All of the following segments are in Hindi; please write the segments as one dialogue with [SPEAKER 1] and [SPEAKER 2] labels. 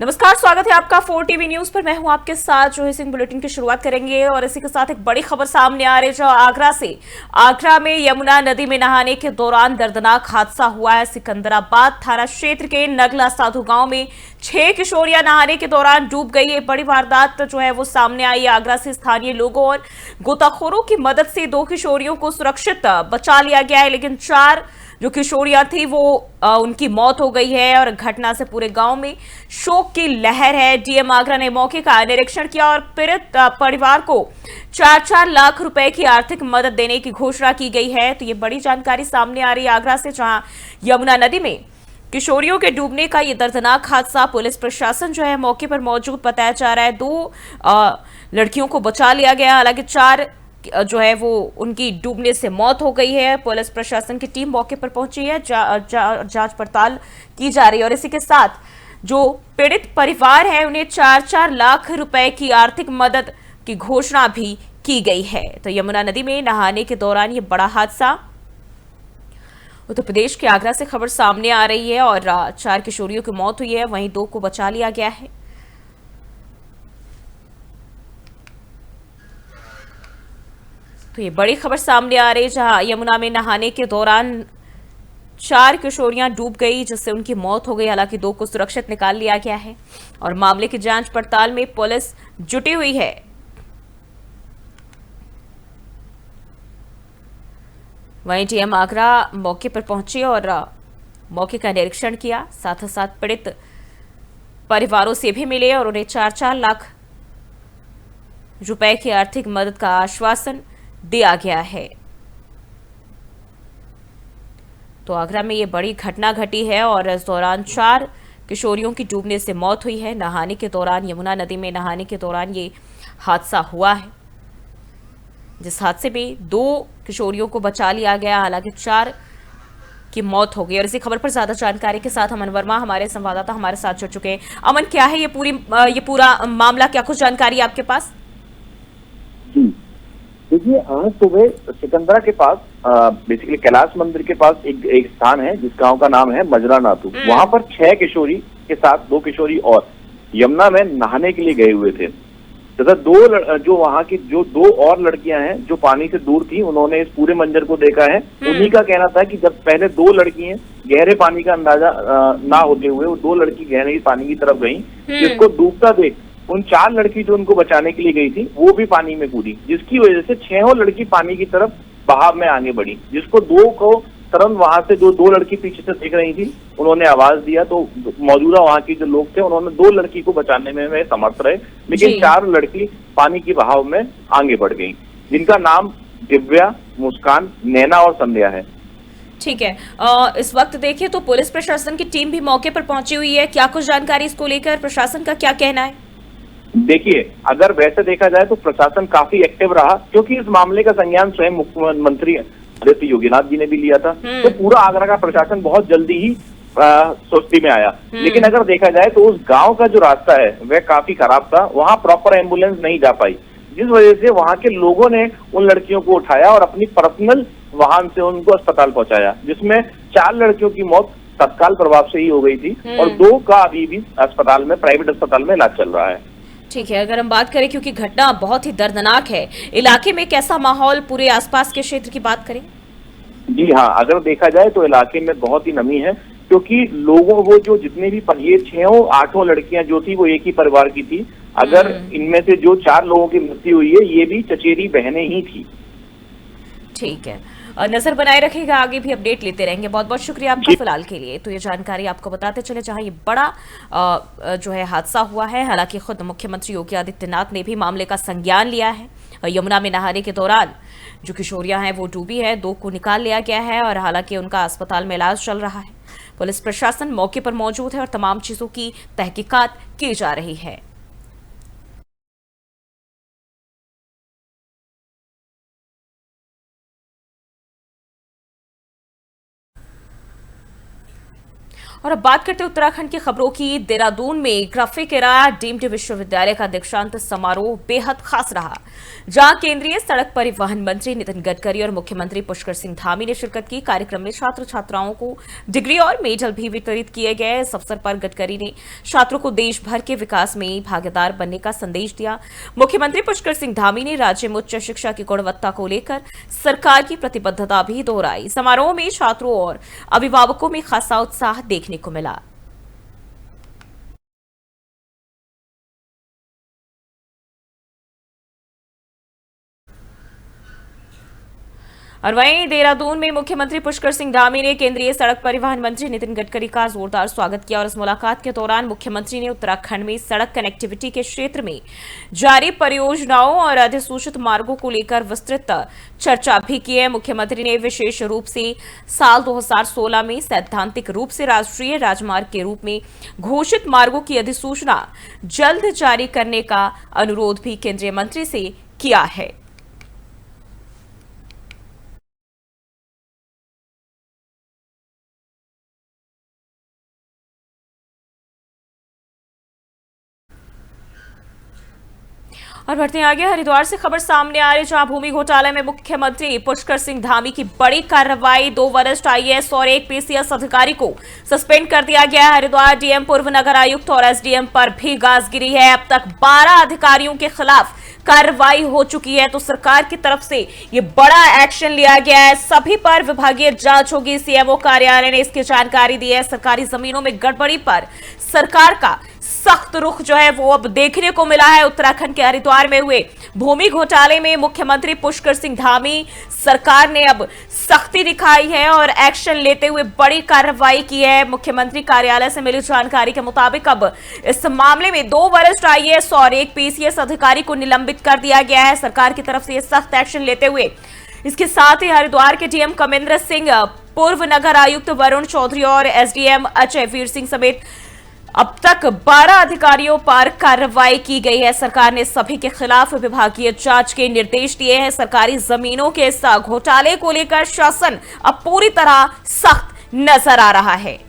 [SPEAKER 1] नमस्कार, स्वागत है आपका 4 टीवी न्यूज पर। मैं हूं आपके साथ जो है सिंह। बुलेटिन की शुरुआत करेंगे और इसी के साथ एक बड़ी खबर सामने आ रही है जो आगरा से। आगरा में यमुना नदी में नहाने के दौरान दर्दनाक हादसा हुआ है। सिकंदराबाद थाना क्षेत्र के नगला साधु गांव में 6 किशोरियां नहाने के दौरान डूब गई। ये बड़ी वारदात जो है वो सामने आई। आगरा से स्थानीय लोगों और गोताखोरों की मदद से 2 किशोरियों को सुरक्षित बचा लिया गया है, लेकिन 4 जो किशोरियां थी वो उनकी मौत हो गई है और घटना से पूरे गांव में शोक की लहर है। डीएम आगरा ने मौके का निरीक्षण किया और पीड़ित परिवार को 4-4 लाख रुपए की आर्थिक मदद देने की घोषणा की गई है। तो ये बड़ी जानकारी सामने आ रही है आगरा से, जहां यमुना नदी में किशोरियों के डूबने का ये दर्दनाक हादसा। पुलिस प्रशासन जो है मौके पर मौजूद बताया जा रहा है। 2 लड़कियों को बचा लिया गया, हालांकि 4 जो है वो उनकी डूबने से मौत हो गई है। पुलिस प्रशासन की टीम मौके पर पहुंची है, जांच पड़ताल की जा रही है और इसी के साथ जो पीड़ित परिवार है उन्हें 4-4 लाख रुपए की आर्थिक मदद की घोषणा भी की गई है। तो यमुना नदी में नहाने के दौरान ये बड़ा हादसा। उत्तर प्रदेश के आगरा से खबर सामने आ रही है और 4 किशोरियों की मौत हुई है, वहीं 2 को बचा लिया गया है। तो ये बड़ी खबर सामने आ रही है, जहां यमुना में नहाने के दौरान 4 किशोरियां डूब गई, जिससे उनकी मौत हो गई। हालांकि 2 को सुरक्षित निकाल लिया गया है और मामले की जांच पड़ताल में पुलिस जुटी हुई है। वहीं डीएम आगरा मौके पर पहुंचे और मौके का निरीक्षण किया, साथ ही साथ पीड़ित परिवारों से भी मिले और उन्हें 4-4 लाख रुपए की आर्थिक मदद का आश्वासन दिया गया है। तो आगरा में ये बड़ी घटना घटी है और इस दौरान 4 किशोरियों की डूबने से मौत हुई है। नहाने के दौरान, यमुना नदी में नहाने के दौरान ये हादसा हुआ है, जिस हादसे में 2 किशोरियों को बचा लिया गया, हालांकि 4 की मौत हो गई। और इसी खबर पर ज्यादा जानकारी के साथ अमन वर्मा हमारे संवाददाता हमारे साथ जुड़ चुके हैं। अमन, क्या है ये पूरा मामला, क्या कुछ जानकारी है आपके पास?
[SPEAKER 2] जी देखिए, आज सुबह सिकंदरा के पास बेसिकली कैलाश मंदिर के पास एक स्थान है जिस गांव का नाम है मजरा नातू। वहां पर 6 किशोरी के साथ 2 किशोरी और यमुना में नहाने के लिए गए हुए थे तथा जो वहां की जो 2 और लड़कियां हैं जो पानी से दूर थी, उन्होंने इस पूरे मंजर को देखा है। उन्हीं का कहना था कि जब पहले 2 लड़कियां गहरे पानी का अंदाजा ना होते हुए वो 2 लड़की गहरे पानी की तरफ गई, जिसको डूबता देख उन 4 लड़की जो उनको बचाने के लिए गई थी वो भी पानी में कूदी, जिसकी वजह से 6 लड़की पानी की तरफ बहाव में आगे बढ़ी, जिसको 2 को तुरंत वहां से जो 2 लड़की पीछे से देख रही थी उन्होंने आवाज दिया, तो मौजूदा वहां की जो लोग थे उन्होंने 2 लड़की को बचाने में समर्थ रहे, लेकिन 4 लड़की पानी की बहाव में आगे बढ़ गई, जिनका नाम दिव्या, मुस्कान, नैना और संध्या है।
[SPEAKER 1] ठीक है। इस वक्त देखिए तो पुलिस प्रशासन की टीम भी मौके पर पहुंची हुई है। क्या कुछ जानकारी इसको लेकर प्रशासन का क्या कहना है?
[SPEAKER 2] देखिए, अगर वैसे देखा जाए तो प्रशासन काफी एक्टिव रहा, क्योंकि इस मामले का संज्ञान स्वयं मुख्यमंत्री आदित्य योगीनाथ जी ने भी लिया था। तो पूरा आगरा का प्रशासन बहुत जल्दी ही सोचती में आया। लेकिन अगर देखा जाए तो उस गांव का जो रास्ता है वह काफी खराब था, वहां प्रॉपर एम्बुलेंस नहीं जा पाई, जिस वजह से वहां के लोगों ने उन लड़कियों को उठाया और अपनी पर्सनल वाहन से उनको अस्पताल पहुंचाया, जिसमें 4 लड़कियों की मौत तत्काल प्रभाव से ही हो गई थी और 2 का अभी भी अस्पताल में, प्राइवेट अस्पताल में इलाज चल रहा है।
[SPEAKER 1] ठीक है, अगर हम बात करें, क्योंकि घटना बहुत ही दर्दनाक है, इलाके में कैसा माहौल, पूरे आसपास के क्षेत्र की बात करें?
[SPEAKER 2] जी हाँ, अगर देखा जाए तो इलाके में बहुत ही नमी है, क्योंकि लोगों वो जो जितने भी ये 6-8 लड़कियां जो थी वो एक ही परिवार की थी। अगर इनमें से जो 4 लोगों की मृत्यु हुई है ये भी चचेरी बहनें ही थी।
[SPEAKER 1] ठीक है, नजर बनाए रखेगा, आगे भी अपडेट लेते रहेंगे। बहुत बहुत शुक्रिया आपका फिलहाल के लिए। तो ये जानकारी आपको बताते चले, जहां ये बड़ा जो है हादसा हुआ है। हालांकि खुद मुख्यमंत्री योगी आदित्यनाथ ने भी मामले का संज्ञान लिया है। यमुना में नहाने के दौरान जो किशोरियां हैं वो डूबी है, 2 को निकाल लिया गया है और हालांकि उनका अस्पताल में इलाज चल रहा है। पुलिस प्रशासन मौके पर मौजूद है और तमाम चीजों की तहकीकात की जा रही है। और अब बात करते हैं उत्तराखंड की खबरों की। देहरादून में ग्राफिकेरा डीम्ड विश्वविद्यालय का दीक्षांत समारोह बेहद खास रहा, जहां केंद्रीय सड़क परिवहन मंत्री नितिन गडकरी और मुख्यमंत्री पुष्कर सिंह धामी ने शिरकत की। कार्यक्रम में छात्र छात्राओं को डिग्री और मेडल भी वितरित किए गए। इस अवसर पर गडकरी ने छात्रों को देश भर के विकास में भागीदार बनने का संदेश दिया। मुख्यमंत्री पुष्कर सिंह धामी ने राज्य में उच्च शिक्षा की गुणवत्ता को लेकर सरकार की प्रतिबद्धता भी दोहराई। समारोह में छात्रों और अभिभावकों में खासा उत्साह देखने को मिला। और वहीं देहरादून में मुख्यमंत्री पुष्कर सिंह धामी ने केंद्रीय सड़क परिवहन मंत्री नितिन गडकरी का जोरदार स्वागत किया और इस मुलाकात के दौरान मुख्यमंत्री ने उत्तराखंड में सड़क कनेक्टिविटी के क्षेत्र में जारी परियोजनाओं और अधिसूचित मार्गों को लेकर विस्तृत चर्चा भी की है। मुख्यमंत्री ने विशेष रूप से साल 2016 में सैद्धांतिक रूप से राष्ट्रीय राजमार्ग के रूप में घोषित मार्गों की अधिसूचना जल्द जारी करने का अनुरोध भी केंद्रीय मंत्री से किया है। और बढ़ते हैं आगे। हरिद्वार से खबर सामने आ रही है, जहां भूमि घोटाले में मुख्यमंत्री पुष्कर सिंह धामी की बड़ी कार्रवाई। 2 वरिष्ठ आईएएस और 1 पीसीएस अधिकारी को सस्पेंड कर दिया गया है। हरिद्वार डीएम, पूर्व नगर आयुक्त और एसडीएम पर भी गाज गिरी है। अब तक 12 अधिकारियों के खिलाफ कार्रवाई हो चुकी है, तो सरकार की तरफ से ये बड़ा एक्शन लिया गया है। सभी पर विभागीय जांच होगी। सीएमओ कार्यालय ने इसकी जानकारी दी है। सरकारी जमीनों में गड़बड़ी पर सरकार का सख्त रुख जो है वो अब देखने को मिला है। उत्तराखंड के हरिद्वार में हुए भूमि घोटाले में मुख्यमंत्री पुष्कर सिंह धामी सरकार ने अब सख्ती दिखाई है और एक्शन लेते हुए बड़ी कार्रवाई की है। मुख्यमंत्री कार्यालय से मिली जानकारी के मुताबिक अब इस मामले में 2 वरिष्ठ आईएएस और 1 पीसीएस अधिकारी को निलंबित कर दिया गया है सरकार की तरफ से, यह सख्त एक्शन लेते हुए। इसके साथ ही हरिद्वार के डीएम कमेंद्र सिंह, पूर्व नगर आयुक्त वरुण चौधरी और एसडीएम अजय वीर सिंह समेत अब तक 12 अधिकारियों पर कार्रवाई की गई है। सरकार ने सभी के खिलाफ विभागीय जांच के निर्देश दिए हैं। सरकारी जमीनों के इस घोटाले को लेकर शासन अब पूरी तरह सख्त नजर आ रहा है।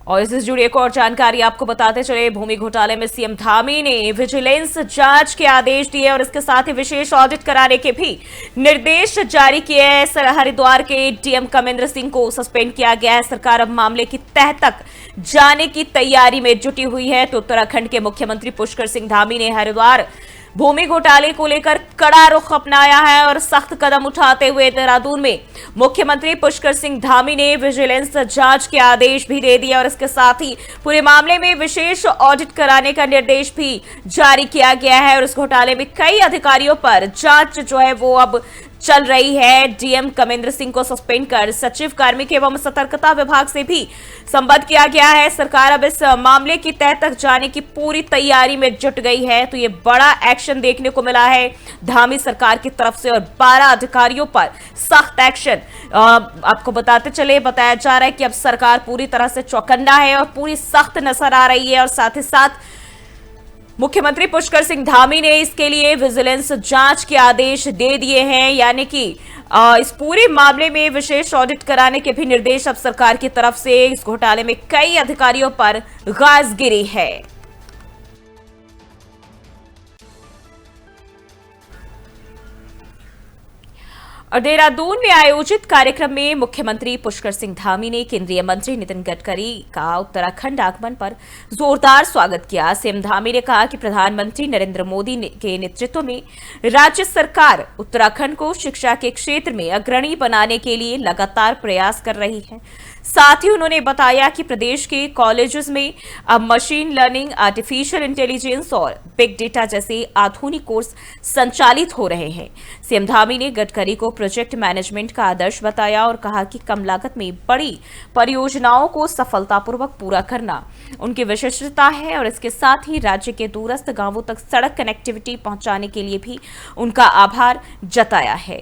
[SPEAKER 1] और इससे जुड़ी एक और जानकारी आपको बताते चले। भूमि घोटाले में सीएम धामी ने विजिलेंस जांच के आदेश दिए और इसके साथ ही विशेष ऑडिट कराने के भी निर्देश जारी किए हैं। हरिद्वार के डीएम कमेंद्र सिंह को सस्पेंड किया गया है। सरकार अब मामले की तह तक जाने की तैयारी में जुटी हुई है। तो उत्तराखंड के मुख्यमंत्री पुष्कर सिंह धामी ने हरिद्वार भूमि घोटाले को लेकर कड़ा रुख अपनाया है और सख्त कदम उठाते हुए देहरादून में मुख्यमंत्री पुष्कर सिंह धामी ने विजिलेंस जांच के आदेश भी दे दिए और इसके साथ ही पूरे मामले में विशेष ऑडिट कराने का निर्देश भी जारी किया गया है। और इस घोटाले में कई अधिकारियों पर जांच जो है वो अब चल रही है। डीएम कमेंद्र सिंह को सस्पेंड कर सचिव कार्मिक एवं सतर्कता विभाग से भी संबद्ध किया गया है। सरकार अब इस मामले की तह तक जाने की पूरी तैयारी में जुट गई है। तो ये बड़ा एक्शन देखने को मिला है धामी सरकार की तरफ से और 12 अधिकारियों पर सख्त एक्शन। आपको बताया जा रहा है कि अब सरकार पूरी तरह से चौकन्ना है और पूरी सख्त नजर आ रही है। और साथ ही साथ मुख्यमंत्री पुष्कर सिंह धामी ने इसके लिए विजिलेंस जांच के आदेश दे दिए हैं, यानी कि इस पूरे मामले में विशेष ऑडिट कराने के भी निर्देश अब सरकार की तरफ से इस घोटाले में कई अधिकारियों पर गाज गिरी है। और देहरादून में आयोजित कार्यक्रम में मुख्यमंत्री पुष्कर सिंह धामी ने केंद्रीय मंत्री नितिन गडकरी का उत्तराखंड आगमन पर जोरदार स्वागत किया। सीएम धामी ने कहा कि प्रधानमंत्री नरेंद्र मोदी के नेतृत्व में राज्य सरकार उत्तराखंड को शिक्षा के क्षेत्र में अग्रणी बनाने के लिए लगातार प्रयास कर रही है। साथ ही उन्होंने बताया कि प्रदेश के कॉलेजेस में अब मशीन लर्निंग, आर्टिफिशियल इंटेलिजेंस और बिग डेटा जैसे आधुनिक कोर्स संचालित हो रहे हैं। सीएम धामी ने गडकरी को प्रोजेक्ट मैनेजमेंट का आदर्श बताया और कहा कि कम लागत में बड़ी परियोजनाओं को सफलतापूर्वक पूरा करना उनकी विशिष्टता है और इसके साथ ही राज्य के दूरस्थ गांवों तक सड़क कनेक्टिविटी पहुंचाने के लिए भी उनका आभार जताया है।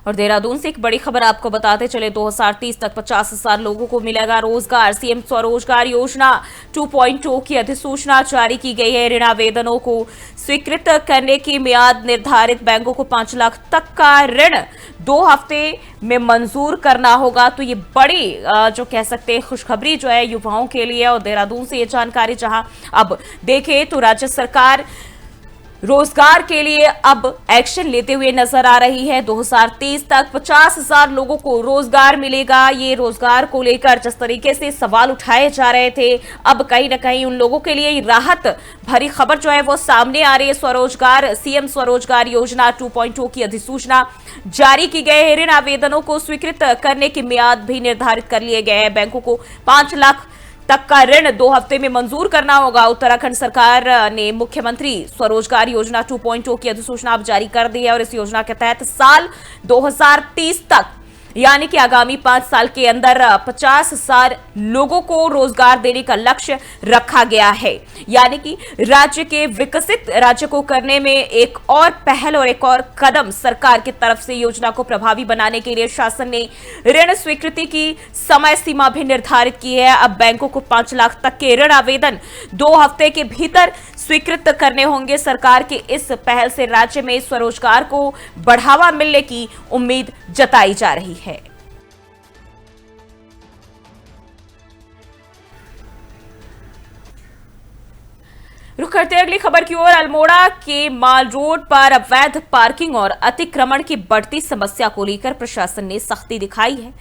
[SPEAKER 1] और देहरादून से एक बड़ी खबर आपको बताते चले, 2030 तक 50,000 लोगों को मिलेगा रोजगार। सीएम स्वरोजगार योजना 2.0 की अधिसूचना जारी की गई है। ऋण आवेदनों को स्वीकृत करने की मियाद निर्धारित, बैंकों को 5 लाख तक का ऋण 2 हफ्ते में मंजूर करना होगा। तो ये बड़ी जो कह सकते हैं खुशखबरी जो है युवाओं के लिए। और देहरादून से ये जानकारी, जहां अब देखें तो राज्य सरकार रोजगार के लिए अब एक्शन लेते हुए नजर आ रही है। 2030 तक 50,000 लोगों को रोजगार मिलेगा। ये रोजगार को लेकर जिस तरीके से सवाल उठाए जा रहे थे, अब कहीं ना कहीं उन लोगों के लिए राहत भरी खबर जो है वो सामने आ रही है। स्वरोजगार, सीएम स्वरोजगार योजना 2.0 की अधिसूचना जारी की गई है। ऋण आवेदनों को स्वीकृत करने की मियाद भी निर्धारित कर लिए गए हैं। बैंकों को 5 लाख तक का ऋण 2 हफ्ते में मंजूर करना होगा। उत्तराखंड सरकार ने मुख्यमंत्री स्वरोजगार योजना 2.0 की अधिसूचना अब जारी कर दी है। और इस योजना के तहत साल 2030 तक यानी कि आगामी 5 साल के अंदर 50,000 लोगों को रोजगार देने का लक्ष्य रखा गया है। यानी कि राज्य के विकसित राज्य को करने में एक और पहल और एक और कदम सरकार की तरफ से। योजना को प्रभावी बनाने के लिए शासन ने ऋण स्वीकृति की समय सीमा भी निर्धारित की है। अब बैंकों को 5 लाख तक के ऋण आवेदन 2 हफ्ते के भीतर स्वीकृत करने होंगे। सरकार की इस पहल से राज्य में स्वरोजगार को बढ़ावा मिलने की उम्मीद जताई जा रही है। रुक करते हैं अगली खबर की ओर। अल्मोड़ा के माल रोड पर अवैध पार्किंग और अतिक्रमण की बढ़ती समस्या को लेकर प्रशासन ने सख्ती दिखाई है।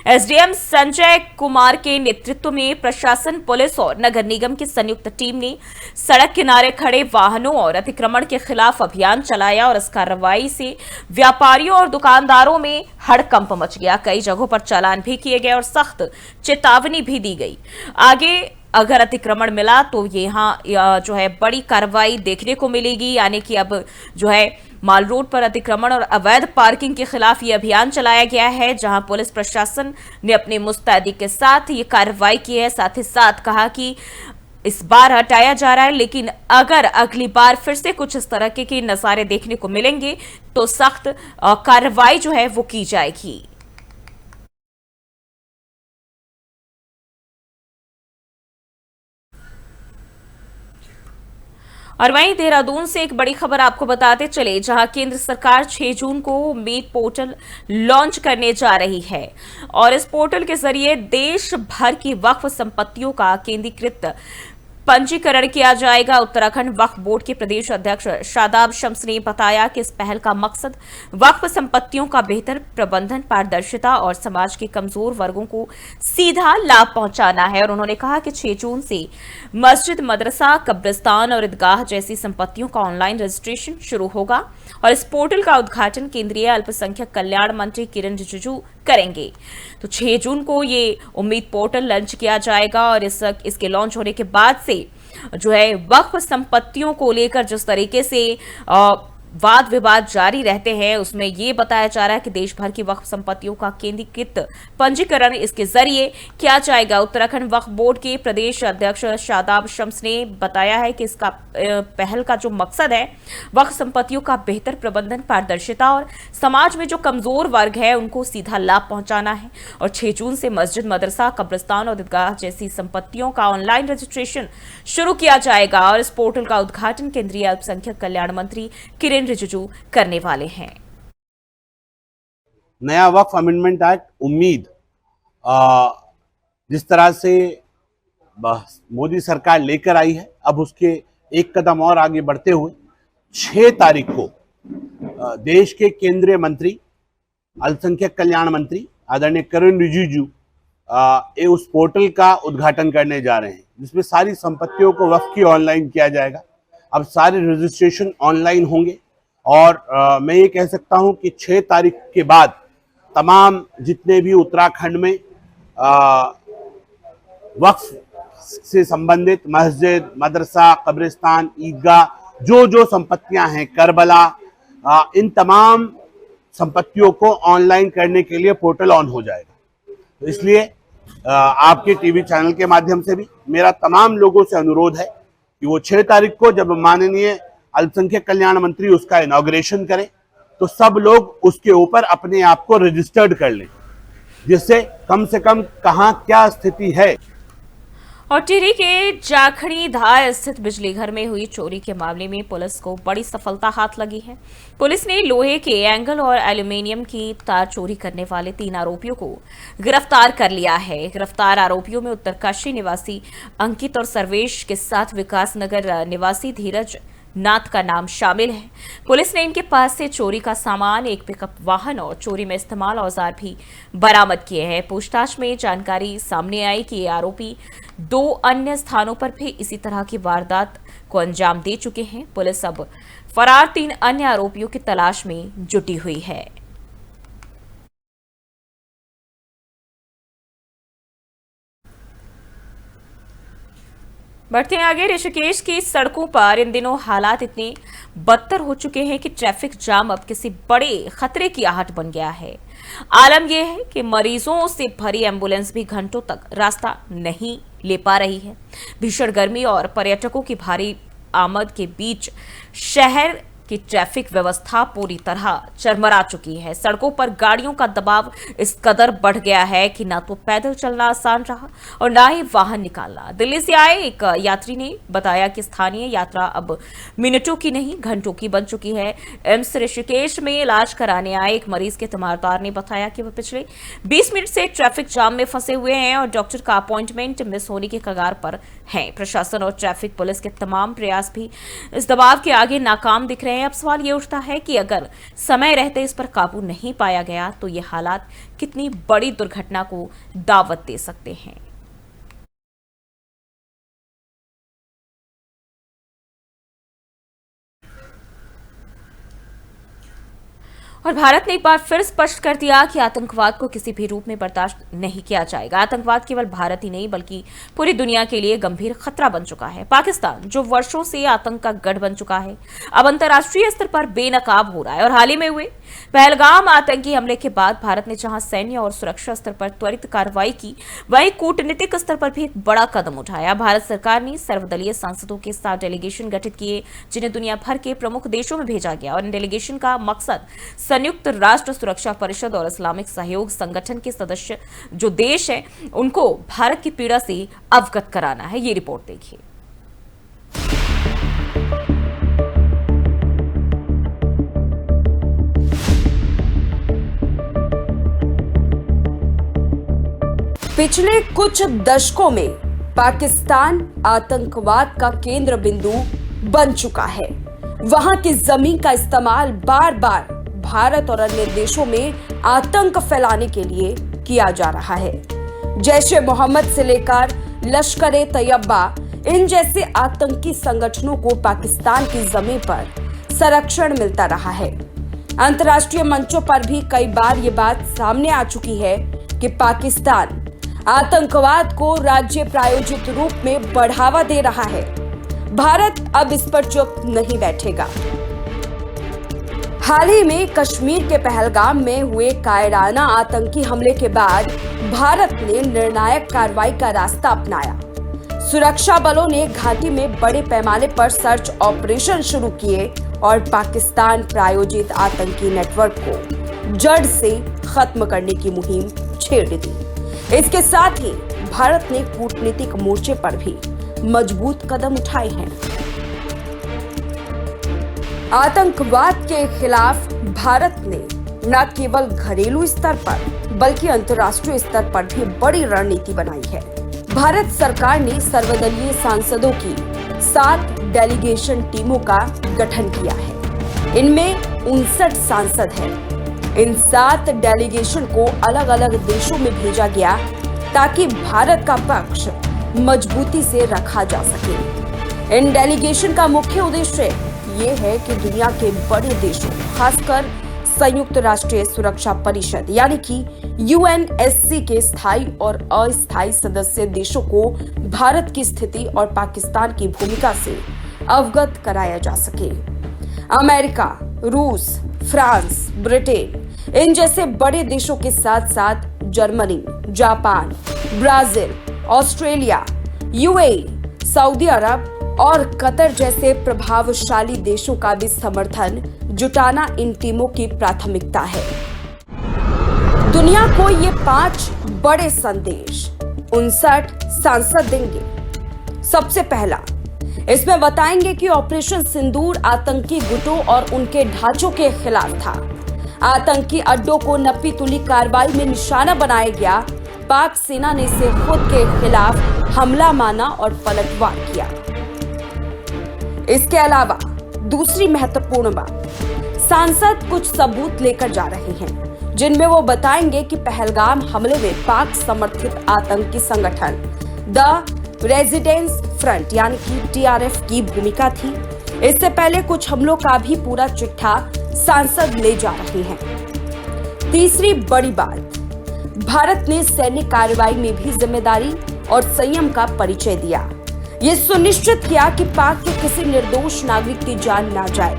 [SPEAKER 1] एसडीएम संजय कुमार के नेतृत्व में प्रशासन, पुलिस और नगर निगम की संयुक्त टीम ने सड़क किनारे खड़े वाहनों और अतिक्रमण के खिलाफ अभियान चलाया। और इस कार्रवाई से व्यापारियों और दुकानदारों में हड़कंप मच गया। कई जगहों पर चालान भी किए गए और सख्त चेतावनी भी दी गई। आगे अगर अतिक्रमण मिला तो यहाँ जो है बड़ी कार्रवाई देखने को मिलेगी। यानी कि अब जो है माल रोड पर अतिक्रमण और अवैध पार्किंग के खिलाफ ये अभियान चलाया गया है, जहां पुलिस प्रशासन ने अपनी मुस्तैदी के साथ ये कार्रवाई की है। साथ ही साथ कहा कि इस बार हटाया जा रहा है, लेकिन अगर अगली बार फिर से कुछ इस तरह के नजारे देखने को मिलेंगे तो सख्त कार्रवाई जो है वो की जाएगी। और वहीं देहरादून से एक बड़ी खबर आपको बताते चले, जहां केंद्र सरकार 6 जून को उम्मीद पोर्टल लॉन्च करने जा रही है। और इस पोर्टल के जरिए देश भर की वक्फ संपत्तियों का केंद्रीकृत पंजीकरण किया जाएगा। उत्तराखंड वक्फ बोर्ड के प्रदेश अध्यक्ष शादाब शम्स ने बताया कि इस पहल का मकसद वक्फ संपत्तियों का बेहतर प्रबंधन, पारदर्शिता और समाज के कमजोर वर्गों को सीधा लाभ पहुंचाना है। और उन्होंने कहा कि 6 जून से मस्जिद, मदरसा, कब्रिस्तान और ईदगाह जैसी संपत्तियों का ऑनलाइन रजिस्ट्रेशन शुरू होगा। और इस पोर्टल का उद्घाटन केंद्रीय अल्पसंख्यक कल्याण मंत्री किरण रिजिजू करेंगे। तो 6 जून को ये उम्मीद पोर्टल लॉन्च किया जाएगा। और इसके लॉन्च होने के बाद से जो है वक्फ संपत्तियों को लेकर जिस तरीके से वाद विवाद जारी रहते हैं, उसमें यह बताया जा रहा है कि देश भर की वक्फ संपत्तियों का केंद्रीकृत पंजीकरण इसके जरिए किया जाएगा। उत्तराखंड वक्फ बोर्ड के प्रदेश अध्यक्ष शादाब शम्स ने बताया है कि इसका पहल का जो मकसद है वक्फ संपत्तियों का बेहतर प्रबंधन, पारदर्शिता और समाज में जो कमजोर वर्ग है उनको सीधा लाभ पहुंचाना है। और 6 जून से मस्जिद, मदरसा, कब्रिस्तान और ईदगाह जैसी संपत्तियों का ऑनलाइन रजिस्ट्रेशन शुरू किया जाएगा। और इस पोर्टल का उद्घाटन केंद्रीय अल्पसंख्यक कल्याण मंत्री किरण रिजिजू करने वाले हैं।
[SPEAKER 3] नया वक्फ अमेंडमेंट एक्ट उम्मीद जिस तरह से मोदी सरकार लेकर आई है, अब उसके एक कदम और आगे बढ़ते हुए 6 तारीख को देश के केंद्रीय मंत्री, अल्पसंख्यक कल्याण मंत्री आदरणीय किरण रिजिजू उस पोर्टल का उद्घाटन करने जा रहे हैं, जिसमें सारी संपत्तियों को वक्फ की ऑनलाइन किया जाएगा। अब सारे रजिस्ट्रेशन ऑनलाइन होंगे। और मैं ये कह सकता हूं कि 6 तारीख के बाद तमाम जितने भी उत्तराखंड में वक्फ से संबंधित मस्जिद, मदरसा, कब्रिस्तान, ईदगाह जो संपत्तियां हैं, करबला, इन तमाम संपत्तियों को ऑनलाइन करने के लिए पोर्टल ऑन हो जाएगा। तो इसलिए आपके टीवी चैनल के माध्यम से भी मेरा तमाम लोगों से अनुरोध है कि वो 6 तारीख को जब माननीय अल्पसंख्यक कल्याण मंत्री उसका इनॉग्रेशन करें, तो सब लोग उसके ऊपर अपने आप को रजिस्टर्ड कर लें, जिससे कम से कम कहां क्या स्थिति है।
[SPEAKER 1] और टिहरी के जाखड़ी धार स्थित बिजली घर में हुई चोरी के मामले में पुलिस को बड़ी सफलता हाथ लगी है। पुलिस ने लोहे के एंगल और एल्यूमीनियम की तार चोरी करने वाले 3 आरोपियों को गिरफ्तार कर लिया है। गिरफ्तार आरोपियों में उत्तरकाशी निवासी अंकित और सर्वेश के साथ विकास नगर निवासी धीरज नाथ का नाम शामिल है। पुलिस ने इनके पास से चोरी का सामान, एक पिकअप वाहन और चोरी में इस्तेमाल औजार भी बरामद किए हैं। पूछताछ में जानकारी सामने आई कि ये आरोपी 2 अन्य स्थानों पर भी इसी तरह की वारदात को अंजाम दे चुके हैं। पुलिस अब फरार 3 अन्य आरोपियों की तलाश में जुटी हुई है। बढ़ते हैं आगे। ऋषिकेश की सड़कों पर इन दिनों हालात इतने बदतर हो चुके हैं कि ट्रैफिक जाम अब किसी बड़े खतरे की आहट बन गया है। आलम यह है कि मरीजों से भरी एम्बुलेंस भी घंटों तक रास्ता नहीं ले पा रही है। भीषण गर्मी और पर्यटकों की भारी आमद के बीच शहर की ट्रैफिक व्यवस्था पूरी तरह चरमरा चुकी है। सड़कों पर गाड़ियों का दबाव इस कदर बढ़ गया है कि ना तो पैदल चलना आसान रहा और ना ही वाहन निकालना। दिल्ली से आए एक यात्री ने बताया कि स्थानीय यात्रा अब मिनटों की नहीं घंटों की बन चुकी है। एम्स ऋषिकेश में इलाज कराने आए एक मरीज के तीमारदार ने बताया कि वह पिछले 20 मिनट से ट्रैफिक जाम में फंसे हुए हैं और डॉक्टर का अपॉइंटमेंट मिस होने के कगार पर हैं। प्रशासन और ट्रैफिक पुलिस के तमाम प्रयास भी इस दबाव के आगे नाकाम दिख रहे हैं। अब सवाल ये उठता है कि अगर समय रहते इस पर काबू नहीं पाया गया तो ये हालात कितनी बड़ी दुर्घटना को दावत दे सकते हैं। और भारत ने एक बार फिर स्पष्ट कर दिया कि आतंकवाद को किसी भी रूप में बर्दाश्त नहीं किया जाएगा। आतंकवाद केवल भारत ही नहीं बल्कि पूरी दुनिया के लिए गंभीर खतरा बन चुका है। पाकिस्तान जो वर्षों से आतंक का गढ़ बन चुका है, अब अंतर्राष्ट्रीय स्तर पर बेनकाब हो रहा है। और हाल ही में हुए पहलगाम आतंकी हमले के बाद भारत ने जहां सैन्य और सुरक्षा स्तर पर त्वरित कार्रवाई की, वहीं कूटनीतिक स्तर पर भी एक बड़ा कदम उठाया। भारत सरकार ने सर्वदलीय सांसदों के साथ डेलीगेशन गठित किए, जिन्हें दुनिया भर के प्रमुख देशों में भेजा गया। और इन डेलीगेशन का मकसद संयुक्त राष्ट्र सुरक्षा परिषद और इस्लामिक सहयोग संगठन के सदस्य जो देश हैं, उनको भारत की पीड़ा से अवगत कराना है। ये रिपोर्ट देखिए।
[SPEAKER 4] पिछले कुछ दशकों में पाकिस्तान आतंकवाद का केंद्र बिंदु बन चुका है। वहां की जमीन का इस्तेमाल बार बार भारत और अन्य देशों में आतंक फैलाने के लिए किया जा रहा है। जैश-ए मोहम्मद से लेकर लश्कर-ए-तैयबा, इन जैसे आतंकी संगठनों को पाकिस्तान की जमीन पर संरक्षण मिलता रहा है। अंतर्राष्ट्रीय मंचों पर भी कई बार ये बात सामने आ चुकी है कि पाकिस्तान आतंकवाद को राज्य प्रायोजित रूप में बढ़ावा दे रहा है। भारत अब इस पर चुप नहीं बैठेगा। हाल ही में कश्मीर के पहलगाम में हुए कायराना आतंकी हमले के बाद भारत ने निर्णायक कार्रवाई का रास्ता अपनाया। सुरक्षा बलों ने घाटी में बड़े पैमाने पर सर्च ऑपरेशन शुरू किए और पाकिस्तान प्रायोजित आतंकी नेटवर्क को जड़ से खत्म करने की मुहिम छेड़ दी। इसके साथ ही भारत ने कूटनीतिक मोर्चे पर भी मजबूत कदम उठाए हैं। आतंकवाद के खिलाफ भारत ने न केवल घरेलू स्तर पर बल्कि अंतर्राष्ट्रीय स्तर पर भी बड़ी रणनीति बनाई है। भारत सरकार ने सर्वदलीय सांसदों की 7 डेलीगेशन टीमों का गठन किया है। इनमें 59 सांसद हैं। इन 7 डेलीगेशन को अलग अलग देशों में भेजा गया ताकि भारत का पक्ष मजबूती से रखा जा सके। इन डेलीगेशन का मुख्य उद्देश्य ये है कि दुनिया के बड़े देशों, खासकर संयुक्त राष्ट्रीय सुरक्षा परिषद यानी कि यूएनएससी के स्थायी और अस्थायी सदस्य देशों को भारत की स्थिति और पाकिस्तान की भूमिका से अवगत कराया जा सके। अमेरिका, रूस, फ्रांस, ब्रिटेन, इन जैसे बड़े देशों के साथ साथ Germany, Japan, Brazil, Australia, UAE, Saudi अरब और कतर जैसे प्रभावशाली देशों का भी समर्थन जुटाना इन टीमों की प्राथमिकता है। दुनिया को ये 5 बड़े संदेश 59 सांसद देंगे। सबसे पहला, इसमें बताएंगे कि ऑपरेशन सिंदूर आतंकी गुटों और उनके ढांचों के खिलाफ था। आतंकी अड्डों को नप्पी तुली कार्रवाई में निशाना बनाया गया। पाक सेना ने इसे खुद के खिलाफ हमला माना और पलटवार किया। इसके अलावा दूसरी महत्वपूर्ण बात, सांसद कुछ सबूत लेकर जा रहे हैं जिनमें वो बताएंगे कि पहलगाम हमले में पाक समर्थित आतंकी संगठन द रेजिडेंस फ्रंट यानी कि TRF की भूमिका थी। इससे पहले कुछ हमलों का भी पूरा चिट्ठा सांसद ले जा रहे हैं। तीसरी बड़ी बात, भारत ने सैन्य कार्रवाई में भी जिम्मेदारी और संयम का परिचय दिया। ये सुनिश्चित किया कि पाक के किसी निर्दोष नागरिक की जान ना जाए।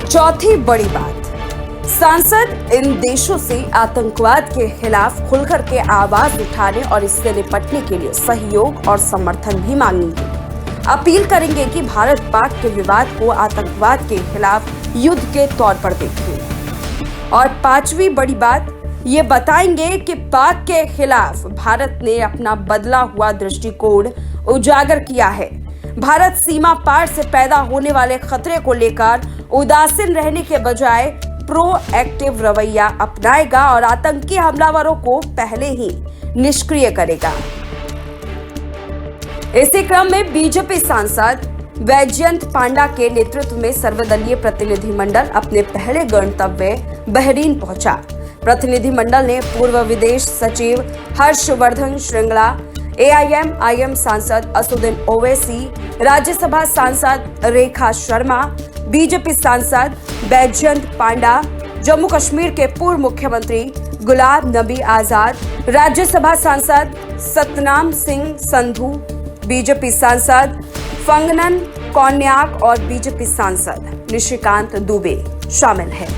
[SPEAKER 4] चौथी बड़ी बात, सांसद इन देशों से आतंकवाद के खिलाफ खुलकर के आवाज उठाने और इससे निपटने के लिए सहयोग और समर्थन भी मांगेंगे। अपील करेंगे कि भारत पाक के विवाद को आतंकवाद के खिलाफ युद्ध के तौर पर देखे। और पांचवी बड़ी बात, ये बताएंगे कि पाक के खिलाफ भारत ने अपना बदला हुआ दृष्टिकोण उजागर किया है। भारत सीमा पार से पैदा होने वाले खतरे को लेकर उदासीन रहने के बजाय प्रोएक्टिव रवैया अपनाएगा और आतंकी हमलावरों को पहले ही निष्क्रिय करेगा। इसी क्रम में बीजेपी सांसद वैजयंत पांडा के नेतृत्व में सर्वदलीय प्रतिनिधिमंडल अपने पहले गंतव्य बहरीन पहुंचा। प्रतिनिधिमंडल ने पूर्व विदेश सचिव हर्षवर्धन श्रृंगला, AIM सांसद असुद्दीन ओवैसी, राज्यसभा सांसद रेखा शर्मा, बीजेपी सांसद वैजयंत पांडा, जम्मू कश्मीर के पूर्व मुख्यमंत्री गुलाम नबी आजाद, राज्यसभा सांसद सतनाम सिंह संधू, बीजेपी सांसद फंगनन कौन्याक और बीजेपी सांसद निशिकांत दुबे शामिल हैं।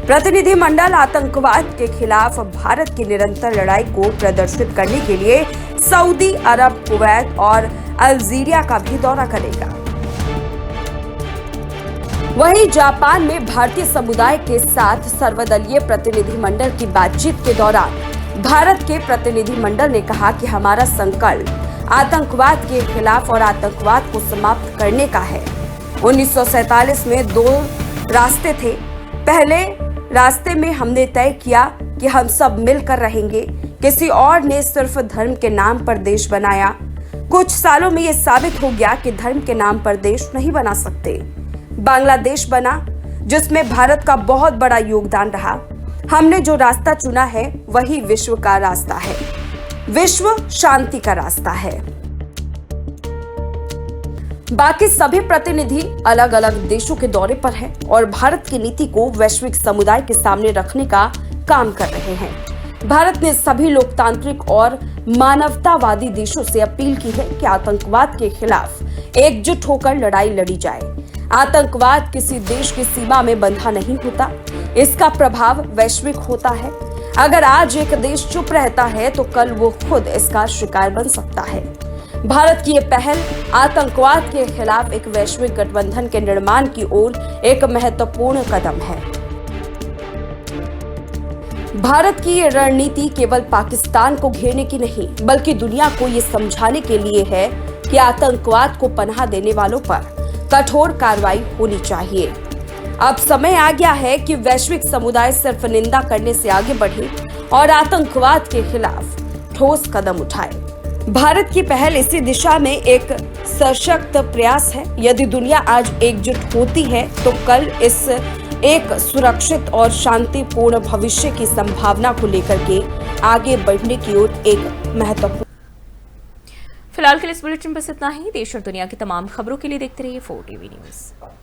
[SPEAKER 4] प्रतिनिधिमंडल आतंकवाद के खिलाफ भारत की निरंतर लड़ाई को प्रदर्शित करने के लिए सऊदी अरब, कुवैत और अल्जीरिया का भी दौरा करेगा। वहीं जापान में भारतीय समुदाय के साथ सर्वदलीय प्रतिनिधिमंडल की बातचीत के दौरान भारत के प्रतिनिधिमंडल ने कहा कि हमारा संकल्प आतंकवाद के खिलाफ और आतंकवाद को समाप्त करने का है। 1947 में 2 रास्ते थे। पहले रास्ते में हमने तय किया कि हम सब मिलकर रहेंगे। किसी और ने सिर्फ धर्म के नाम पर देश बनाया। कुछ सालों में यह साबित हो गया कि धर्म के नाम पर देश नहीं बना सकते। बांग्लादेश बना, जिसमें भारत का बहुत बड़ा योगदान रहा। हमने जो रास्ता चुना है वही विश्व का रास्ता है, विश्व शांति का रास्ता है। बाकी सभी प्रतिनिधि अलग अलग देशों के दौरे पर हैं और भारत की नीति को वैश्विक समुदाय के सामने रखने का काम कर रहे हैं। भारत ने सभी लोकतांत्रिक और मानवतावादी देशों से अपील की है कि आतंकवाद के खिलाफ एकजुट होकर लड़ाई लड़ी जाए। आतंकवाद किसी देश की सीमा में बंधा नहीं होता, इसका प्रभाव वैश्विक होता है। अगर आज एक देश चुप रहता है तो कल वो खुद इसका शिकार बन सकता है। भारत की ये पहल आतंकवाद के खिलाफ एक वैश्विक गठबंधन के निर्माण की ओर एक महत्वपूर्ण कदम है। भारत की ये रणनीति केवल पाकिस्तान को घेरने की नहीं, बल्कि दुनिया को ये समझाने के लिए है कि आतंकवाद को पनाह देने वालों पर कठोर कार्रवाई होनी चाहिए। अब समय आ गया है कि वैश्विक समुदाय सिर्फ निंदा करने से आगे बढ़े और आतंकवाद के खिलाफ ठोस कदम उठाए। भारत की पहल इसी दिशा में एक सशक्त प्रयास है। यदि दुनिया आज एकजुट होती है तो कल इस एक सुरक्षित और शांतिपूर्ण भविष्य की संभावना को लेकर के आगे बढ़ने की ओर एक महत्वपूर्ण।
[SPEAKER 1] फिलहाल के लिए इस बुलेटिन बस इतना ही। देश और दुनिया की तमाम खबरों के लिए देखते रहिए 4TV न्यूज़।